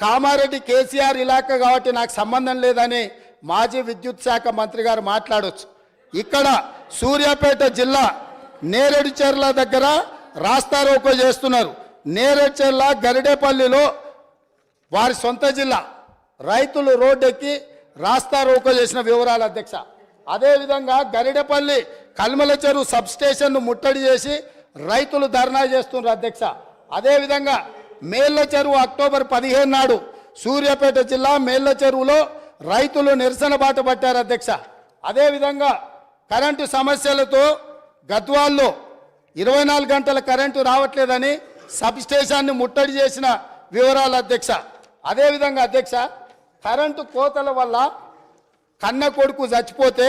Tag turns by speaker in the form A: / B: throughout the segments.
A: కామారెడ్డి కేసీఆర్ ఇలాకా కాబట్టి నాకు సంబంధం లేదని మాజీ విద్యుత్ శాఖ మంత్రి గారు మాట్లాడొచ్చు. ఇక్కడ సూర్యాపేట జిల్లా నేరేడుచెర్ల దగ్గర రాస్తారోకో చేస్తున్నారు. నేరేడుచెర్ల గరిడేపల్లిలో వారి సొంత జిల్లా రైతులు రోడ్డెక్కి రాస్తారోకో చేసిన వివరాలు అధ్యక్ష. అదేవిధంగా గరిడేపల్లి కల్మల చెరువు సబ్ స్టేషన్ను ముట్టడి చేసి రైతులు ధర్నా చేస్తున్నారు అధ్యక్ష. అదేవిధంగా మేళ్ల చెరువు అక్టోబర్ 15 నాడు సూర్యాపేట జిల్లా మేళ్ల చెరువులో రైతులు నిరసన బాట పట్టారు అధ్యక్ష. అదేవిధంగా కరెంటు సమస్యలతో గద్వాల్లో 24 గంటల కరెంటు రావట్లేదని సబ్ స్టేషన్ని ముట్టడి చేసిన వివరాలు అధ్యక్ష. అదేవిధంగా అధ్యక్ష, కరెంటు కోతల వల్ల కన్న కొడుకు చచ్చిపోతే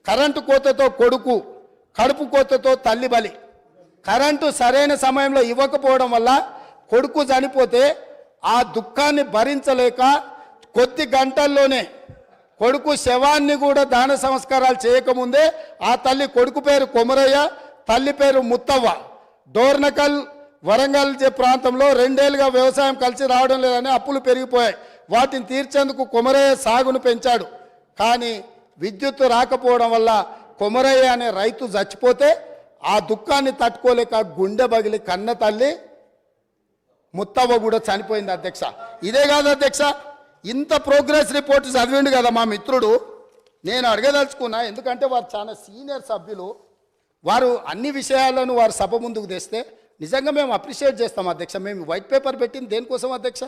A: కరెంటు కోతతో కొడుకు, కడుపు కోతతో తల్లి బలి. కరెంటు సరైన సమయంలో ఇవ్వకపోవడం వల్ల కొడుకు చనిపోతే ఆ దుఃఖాన్ని భరించలేక కొద్ది గంటల్లోనే కొడుకు శవాన్ని కూడా దాన సంస్కారాలు చేయకముందే ఆ తల్లి, కొడుకు పేరు కొమరయ్య, తల్లి పేరు ముత్తవ్వ, డోర్నకల్ వరంగల్ ప్రాంతంలో 2 ఏళ్లుగా వ్యవసాయం కలిసి రావడం లేదని అప్పులు పెరిగిపోయాయి. వాటిని తీర్చేందుకు కొమరయ్య సాగును పెంచాడు. కానీ విద్యుత్ రాకపోవడం వల్ల కొమరయ్య అనే రైతు చచ్చిపోతే ఆ దుఃఖాన్ని తట్టుకోలేక గుండె బగిలి కన్న తల్లి ముత్తవ్వ కూడా చనిపోయింది అధ్యక్ష. ఇదే కాదు అధ్యక్ష, ఇంత ప్రోగ్రెస్ రిపోర్ట్ చదివిండు కదా మా మిత్రుడు. నేను అడగదలుచుకున్నా, ఎందుకంటే వారు చాలా సీనియర్ సభ్యులు, వారు అన్ని విషయాలను వారు సభ ముందుకు తెస్తే నిజంగా మేము అప్రిషియేట్ చేస్తాం అధ్యక్ష. మేము వైట్ పేపర్ పెట్టింది దేనికోసం అధ్యక్ష?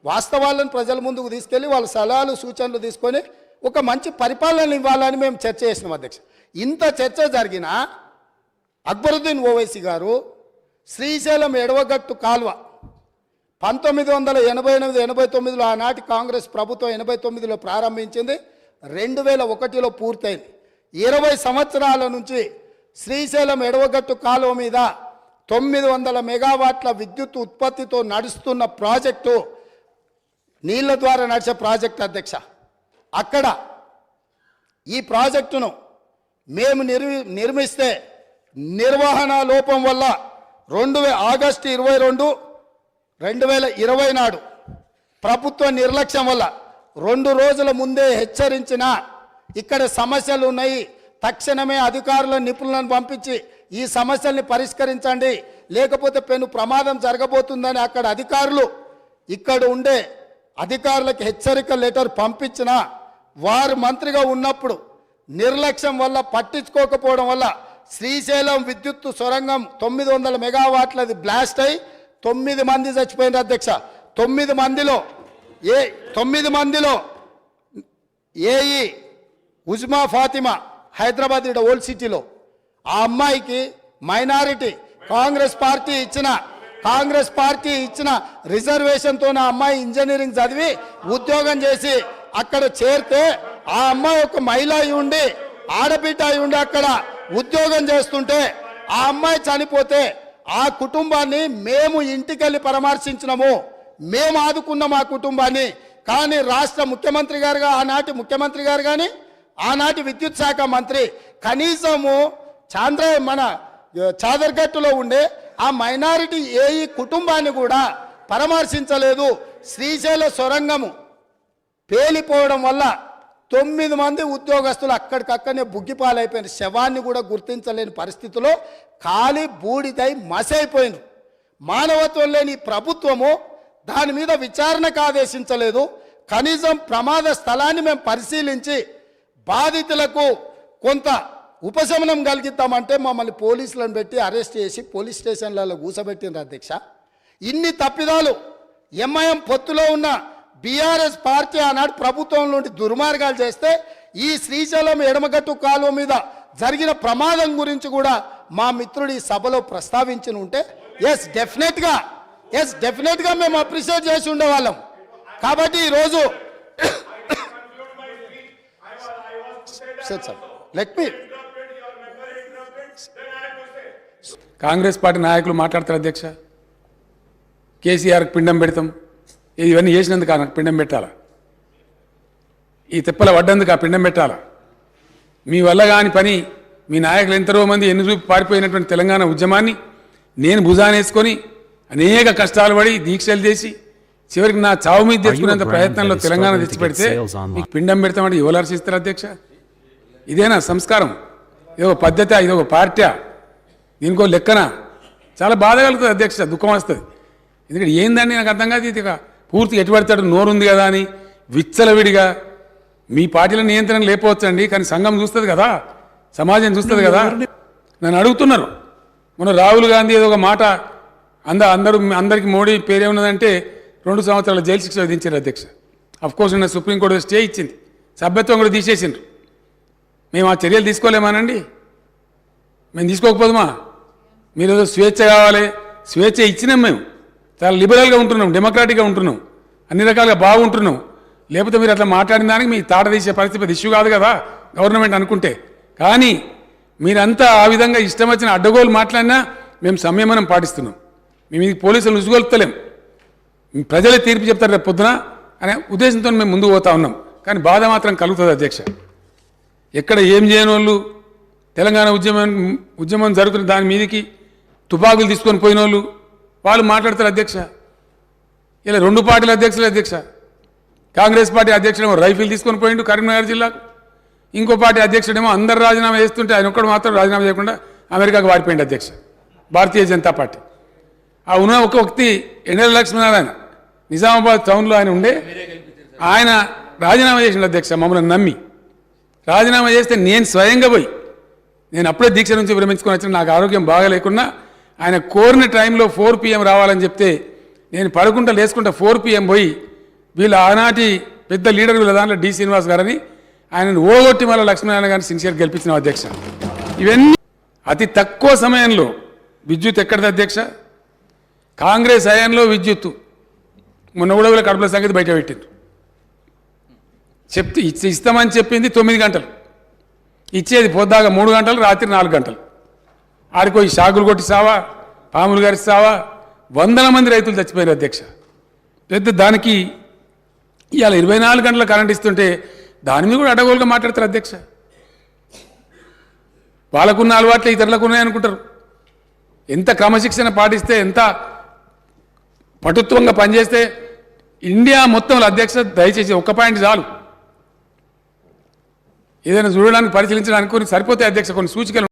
A: వాస్తవాలను ప్రజల ముందుకు తీసుకెళ్ళి వాళ్ళ సలహాలు సూచనలు తీసుకొని ఒక మంచి పరిపాలన ఇవ్వాలని మేము చర్చ చేసినాం అధ్యక్ష. ఇంత చర్చ జరిగినా అక్బరుద్దీన్ ఓవైసీ గారు శ్రీశైలం ఎడవగట్టు కాల్వ 1988-89లో ఆనాటి కాంగ్రెస్ ప్రభుత్వం 89లో ప్రారంభించింది, 2001లో పూర్తయింది. 20 సంవత్సరాల నుంచి శ్రీశైలం ఎడవగట్టు కాలువ మీద 900 మెగావాట్ల విద్యుత్ ఉత్పత్తితో నడుస్తున్న ప్రాజెక్టు నీళ్ల ద్వారా నడిచే ప్రాజెక్టు అధ్యక్ష. అక్కడ ఈ ప్రాజెక్టును మేము నిర్మిస్తే నిర్వహణ లోపం వల్ల ఆగస్టు 22, 2020 నాడు ప్రభుత్వ నిర్లక్ష్యం వల్ల 2 రోజుల ముందే హెచ్చరించిన ఇక్కడ సమస్యలు ఉన్నాయి, తక్షణమే అధికారుల నిపుణులను పంపించి ఈ సమస్యల్ని పరిష్కరించండి, లేకపోతే పెను ప్రమాదం జరగబోతుందని అక్కడ అధికారులు ఇక్కడ ఉండే అధికారులకు హెచ్చరిక లెటర్ పంపించిన వారు మంత్రిగా ఉన్నప్పుడు నిర్లక్ష్యం వల్ల, పట్టించుకోకపోవడం వల్ల శ్రీశైలం విద్యుత్ సొరంగం 900 మెగావాట్లది బ్లాస్ట్ అయి 9 మంది చచ్చిపోయినారు అధ్యక్ష. 9 మందిలో ఏఈ ఉజ్మా ఫాతిమా హైదరాబాద్ ఓల్డ్ సిటీలో, ఆ అమ్మాయికి మైనారిటీ కాంగ్రెస్ పార్టీ ఇచ్చిన రిజర్వేషన్తో ఆ అమ్మాయి ఇంజనీరింగ్ చదివి ఉద్యోగం చేసి అక్కడ చేరితే ఆ అమ్మాయి ఒక మహిళ అయి ఉండి, ఆడబిడ్డ అయి ఉండి అక్కడ ఉద్యోగం చేస్తుంటే ఆ అమ్మాయి చనిపోతే ఆ కుటుంబాన్ని మేము ఇంటికెళ్ళి పరామర్శించినాము, మేము ఆదుకున్నాం ఆ కుటుంబాన్ని. కానీ రాష్ట్ర ముఖ్యమంత్రి గారుగా ఆనాటి ముఖ్యమంత్రి గారు కానీ ఆనాటి విద్యుత్ శాఖ మంత్రి కనీసము మన చాదర్గట్టులో ఉండే ఆ మైనారిటీ ఏఈ కుటుంబాన్ని కూడా పరామర్శించలేదు. శ్రీశైల సొరంగము పేలిపోవడం వల్ల 9 మంది ఉద్యోగస్తులు అక్కడికక్కడనే బుగ్గిపాలైపోయిన శవాన్ని కూడా గుర్తించలేని పరిస్థితిలో ఖాళీ బూడిదై మసైపోయినారు. మానవత్వం లేని ప్రభుత్వము దాని మీద విచారణకు ఆదేశించలేదు. కనీసం ప్రమాద స్థలాన్ని మేము పరిశీలించి బాధితులకు కొంత ఉపశమనం కలిగిద్దామంటే మమ్మల్ని పోలీసులను పెట్టి అరెస్ట్ చేసి పోలీస్ స్టేషన్లలో కూసబెట్టినారు అధ్యక్ష. ఇన్ని తప్పిదాలు ఎంఐఎం పొత్తులో ఉన్న బీఆర్ఎస్ పార్టీ ఆనాడు ప్రభుత్వం నుండి దుర్మార్గాలు చేస్తే ఈ శ్రీశైలం ఎడమగట్టు కాలువ మీద జరిగిన ప్రమాదం గురించి కూడా మా మిత్రుడు ఈ సభలో ప్రస్తావించి ఉంటే ఎస్ డెఫినెట్గా మేము అప్రిషియేట్ చేసి ఉండేవాళ్ళం. కాబట్టి ఈరోజు
B: కాంగ్రెస్ పార్టీ నాయకులు మాట్లాడతారు అధ్యక్ష. కేసీఆర్కి పిండం పెడతాం, ఇవన్నీ చేసినందుకు నాకు పిండం పెట్టాలా? ఈ తిప్పల పడ్డందుకు ఆ పిండం పెట్టాలా? మీ వల్ల కాని పని, మీ నాయకులు ఎంతరో మంది ఎన్నిరూపి పారిపోయినటువంటి తెలంగాణ ఉద్యమాన్ని నేను భుజానేసుకొని అనేక కష్టాలు పడి దీక్షలు చేసి చివరికి నా చావు మీద తెచ్చుకునేంత
C: a brand
B: ప్రయత్నంలో
C: that is
B: Telangana
C: struggling to get
B: తెచ్చిపెడితే
C: sales online?
B: మీకు పిండం పెడతామంటే ఎవరు హర్షిస్తారు అధ్యక్ష? ఇదేనా సంస్కారం? ఇదొక పద్ధతి, ఇదొక పార్టీ, దీనికో లెక్కన చాలా బాధ కలుగుతుంది అధ్యక్ష, దుఃఖం వస్తుంది. ఎందుకంటే ఏందండి నాకు అర్థం కాదు. ఇది పూర్తిగా ఎటుపడతాడు నోరుంది కదా అని విచ్చలవిడిగా మీ పార్టీల నియంత్రణ లేకపోవచ్చండి, కానీ సంఘం చూస్తుంది కదా, సమాజం చూస్తుంది కదా. నన్ను అడుగుతున్నారు మొన్న రాహుల్ గాంధీ ఏదో ఒక మాట అందరికి మోడీ పేరేమున్నదంటే 2 సంవత్సరాల జైలు శిక్ష విధించారు అధ్యక్ష. అఫ్కోర్స్ నిన్న సుప్రీంకోర్టు స్టే ఇచ్చింది, సభ్యత్వం కూడా తీసేసిండ్రు. మేము ఆ చర్యలు తీసుకోలేమానండి? మేము తీసుకోకపోదుమా? మీరు ఏదో స్వేచ్ఛ కావాలి, స్వేచ్ఛ ఇచ్చినాం, మేము చాలా లిబరల్గా ఉంటున్నాం, డెమోక్రాటిక్గా ఉంటున్నాం, అన్ని రకాలుగా బాగుంటున్నాం. లేకపోతే మీరు అట్లా మాట్లాడిన దానికి మీ తాట తీసే పరిస్థితి ఇష్యూ కాదు కదా గవర్నమెంట్ అనుకుంటే. కానీ మీరంతా ఆ విధంగా ఇష్టం వచ్చిన అడ్డగోలు మాట్లాడినా మేము సంయమనం పాటిస్తున్నాం. మేము ఇది పోలీసులు ఉసుగొల్పుతలేం, ప్రజలే తీర్పు చెప్తారు రేపు పొద్దున అనే ఉద్దేశంతో మేము ముందుకు పోతా ఉన్నాం. కానీ బాధ మాత్రం కలుగుతుంది అధ్యక్ష. ఎక్కడ ఏం చేయని వాళ్ళు తెలంగాణ ఉద్యమం జరుగుతున్న దాని మీదకి తుపాకులు తీసుకొని పోయిన వాళ్ళు మాట్లాడతారు అధ్యక్ష. ఇలా 2 పార్టీల అధ్యక్షులు అధ్యక్ష. కాంగ్రెస్ పార్టీ అధ్యక్షుడేమో రైఫిల్ తీసుకొని పోయిండు కరీంనగర్ జిల్లాకు, ఇంకో పార్టీ అధ్యక్షుడేమో అందరు రాజీనామా చేస్తుంటే ఆయన ఒక్కడు మాత్రం రాజీనామా చేయకుండా అమెరికాకు వాడిపోయింది అధ్యక్ష, భారతీయ జనతా పార్టీ. ఆ ఉన్న ఒక వ్యక్తి ఎన్ఎల్ లక్ష్మీనారాయణ నిజామాబాద్ టౌన్లో ఆయన ఉండే, ఆయన రాజీనామా చేసిండు అధ్యక్ష. మమ్మల్ని నమ్మి రాజీనామా చేస్తే నేను స్వయంగా పోయి, నేను అప్పుడే దీక్ష నుంచి విరమించుకొని వచ్చిన, నాకు ఆరోగ్యం బాగా లేకున్నా ఆయన కోరిన టైంలో 4 PM రావాలని చెప్తే నేను పడుకుంటా లేసుకుంటా 4 PM పోయి వీళ్ళ ఆనాటి పెద్ద లీడర్ వీళ్ళ దాంట్లో డి శ్రీనివాస్ గారని ఆయనను ఓగొట్టి మళ్ళీ లక్ష్మీనారాయణ గారిని సిన్సియర్ గెలిపించిన అధ్యక్ష. ఇవన్నీ అతి తక్కువ సమయంలో విద్యుత్ ఎక్కడిది అధ్యక్ష? కాంగ్రెస్ హయాంలో విద్యుత్తు మొన్న కూడా వీళ్ళ కడుపుల సంగతి బయట పెట్టింది. ఇస్తామని చెప్పింది 9 గంటలు, ఇచ్చేది పొద్దాగా 3 గంటలు, రాత్రి 4 గంటలు. ఆడికో ఈ షాకులు కొట్టి సావా, పాములు గారి సావా, వందల మంది రైతులు చచ్చిపోయారు అధ్యక్ష. పెద్ద దానికి ఇవాళ 24 గంటల కరెంట్ ఇస్తుంటే దాని మీద కూడా అడగోలుగా మాట్లాడతారు అధ్యక్ష. వాళ్ళకున్న అలవాట్లు ఇతరులకు ఉన్నాయనుకుంటారు. ఎంత క్రమశిక్షణ పాటిస్తే, ఎంత పటుత్వంగా పనిచేస్తే ఇండియా మొత్తంలో అధ్యక్ష, దయచేసి 1 పాయింట్ చాలు, ఏదైనా చూడడానికి పరిశీలించడానికి కొన్ని సరిపోతాయి అధ్యక్ష, కొన్ని సూచికలు.